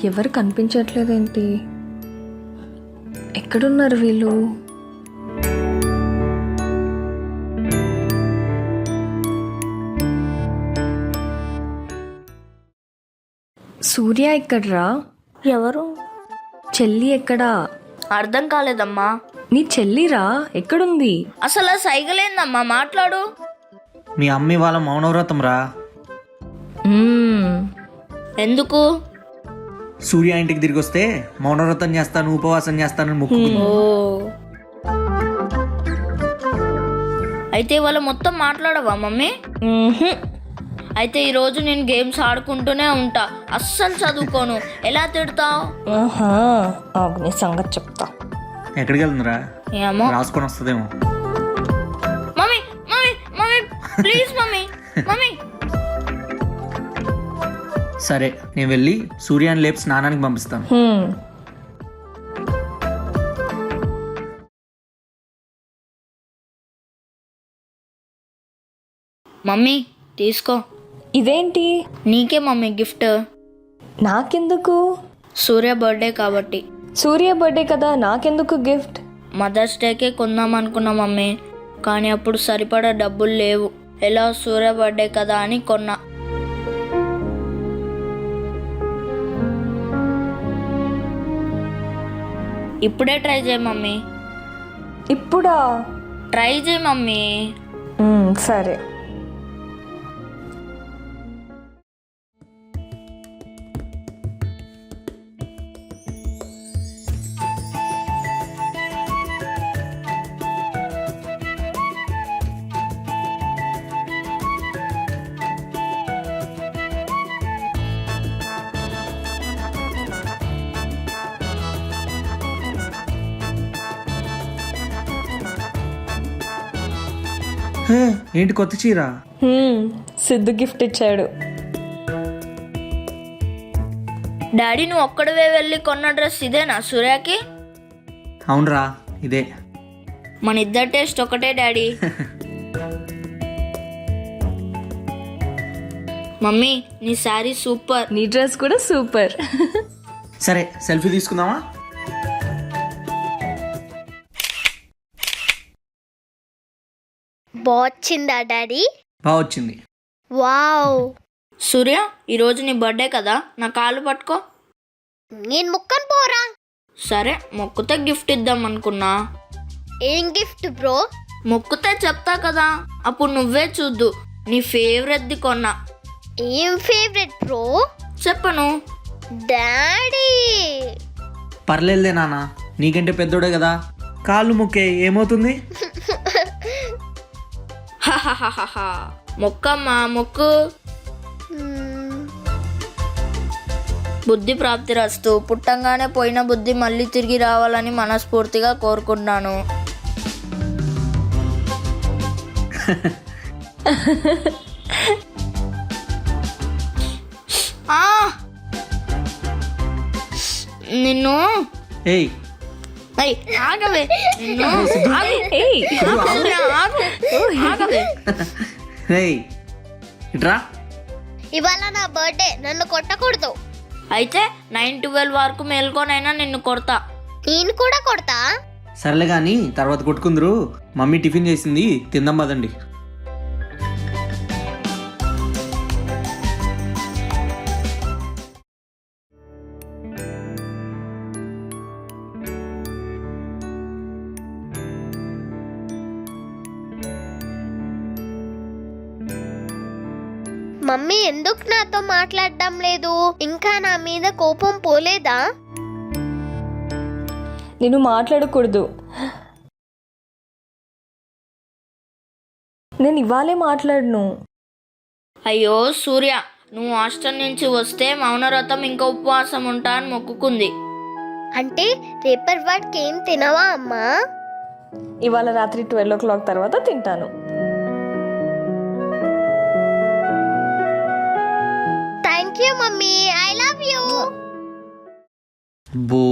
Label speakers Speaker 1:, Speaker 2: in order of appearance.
Speaker 1: ఎవరు కనిపించట్లేదేంటి? ఎక్కడున్నారు వీళ్ళు? సూర్య ఎక్కడ్రా?
Speaker 2: ఎవరు?
Speaker 1: చెల్లి ఎక్కడా?
Speaker 2: అర్థం కాలేదమ్మా.
Speaker 1: నీ చెల్లిరా, ఎక్కడుంది?
Speaker 2: అసలు సైగలేందమ్మా, మాట్లాడు.
Speaker 3: మీ అమ్మ వాళ్ళ మౌనవ్రతం రా.
Speaker 2: ఎందుకు?
Speaker 3: సూర్య ఇంటికి తిరిగి వస్తే మౌనవ్రతం చేస్తాను, ఉపవాసం చేస్తానని మొక్కుకుంది.
Speaker 2: ఓ, అయితే ఇవాళ మొత్తం మాట్లాడవా మమ్మీ? అయితే ఈరోజు నేను గేమ్స్ ఆడుకుంటూనే ఉంటా, అస్సలు చదువుకోను. ఎలా తిడతావు?
Speaker 1: నీ సంగతి చెప్తా.
Speaker 3: ఎక్కడికి వెళ్తుందిరా?
Speaker 2: ఏమో,
Speaker 3: రాసుకొని వస్తుందేమో.
Speaker 2: Mummy mummy mummy please mummy mummy.
Speaker 3: సరే, నేను వెళ్ళి సూర్యాన్ని లేపి స్నానానికి పంపిస్తాను.
Speaker 2: మమ్మీ తీసుకో.
Speaker 1: ఇదేంటి?
Speaker 2: నీకే మమ్మీ గిఫ్ట్.
Speaker 1: నాకెందుకు?
Speaker 2: సూర్య బర్త్డే కాబట్టి.
Speaker 1: సూర్య బర్త్డే కదా, నాకెందుకు గిఫ్ట్?
Speaker 2: మదర్స్ డేకే కొందాం అనుకున్నా మమ్మీ, కానీ అప్పుడు సరిపడా డబ్బులు లేవు. ఎలా సూర్య బర్త్డే కదా అని కొన్నా. ఇప్పుడే ట్రై చేయి మమ్మీ.
Speaker 1: ఇప్పుడా?
Speaker 2: ట్రై చేయి మమ్మీ.
Speaker 1: సరే.
Speaker 3: ఏంటి కొత్త చీర?
Speaker 1: సిద్ధు గిఫ్ట్ ఇచ్చాడు.
Speaker 2: డాడీ నువ్వు ఒక్కడవే వెళ్ళి కొన్న డ్రెస్ ఇదేనా సూర్యకి?
Speaker 3: అవునరా, ఇదే.
Speaker 2: మన ఇద్దరు టేస్ట్ ఒకటే డాడీ. మమ్మీ నీ శారీ సూపర్.
Speaker 1: నీ డ్రెస్ కూడా సూపర్.
Speaker 3: సరే, సెల్ఫీ తీసుకుందామా?
Speaker 4: బాగుందా డాడీ?
Speaker 3: బాగా వచ్చింది.
Speaker 4: వావ్.
Speaker 2: సూర్య ఈరోజు నీ బర్త్డే కదా, నా కాలు పట్టుకో.
Speaker 4: నేను ముక్కను పోరా.
Speaker 2: సరే, మొక్కుతే గిఫ్ట్ ఇద్దాం అనుకున్నా.
Speaker 4: ఏం గిఫ్ట్ బ్రో?
Speaker 2: మొక్కుతే చెప్తా కదా, అప్పుడు నువ్వే చూద్దు. నీ ఫేవరెట్ది కొన్నా.
Speaker 4: ఏం ఫేవరెట్ బ్రో?
Speaker 2: చెప్పను.
Speaker 4: డాడీ.
Speaker 3: పర్లేదులే నాన్న, నీకంటే పెద్దోడే కదా. కాళ్ళు మొక్కే, ఏమవుతుంది?
Speaker 2: మొక్కమ్మా మొక్కు. బుద్ధి ప్రాప్తి రస్తు. పుట్టంగానే పోయిన బుద్ధి మళ్ళీ తిరిగి రావాలని మనస్ఫూర్తిగా కోరుకుంటున్నాను. నిన్ను
Speaker 3: ఏయ్
Speaker 2: ఆగవే. నిన్ను ఆగవే.
Speaker 3: రేయ్ ఇట్రా.
Speaker 4: ఇవాళ నా బర్త్డే, నన్ను కొట్టకూడదు.
Speaker 2: అయితే 9-12 వరకు మేల్కొనైనా నిన్ను కొడతా.
Speaker 4: నేను కూడా కొడతా.
Speaker 3: సర్లే కానీ తర్వాత కొట్టుకుందరు. మమ్మీ టిఫిన్ చేసింది, తిందాం పదండి.
Speaker 4: మమ్మీ ఎందుకు నాతో మాట్లాడడం లేదు? ఇంకా నా మీద కోపం పోలేదా?
Speaker 1: నేను మాట్లాడకూడదు. నేను ఇవాళే మాట్లాడను.
Speaker 2: అయ్యో సూర్య, నువ్వు హాస్టల్ నుంచి వస్తే మౌనవ్రతం ఇంకా ఉపవాసం ఉంటా అని మొక్కుకుంది.
Speaker 4: అంటే రేపటి వాడికి ఏం తినవా అమ్మా?
Speaker 1: ఇవాళ రాత్రి 12 o'clock తర్వాత తింటాను.
Speaker 4: Thank you mummy, I love you.
Speaker 3: బో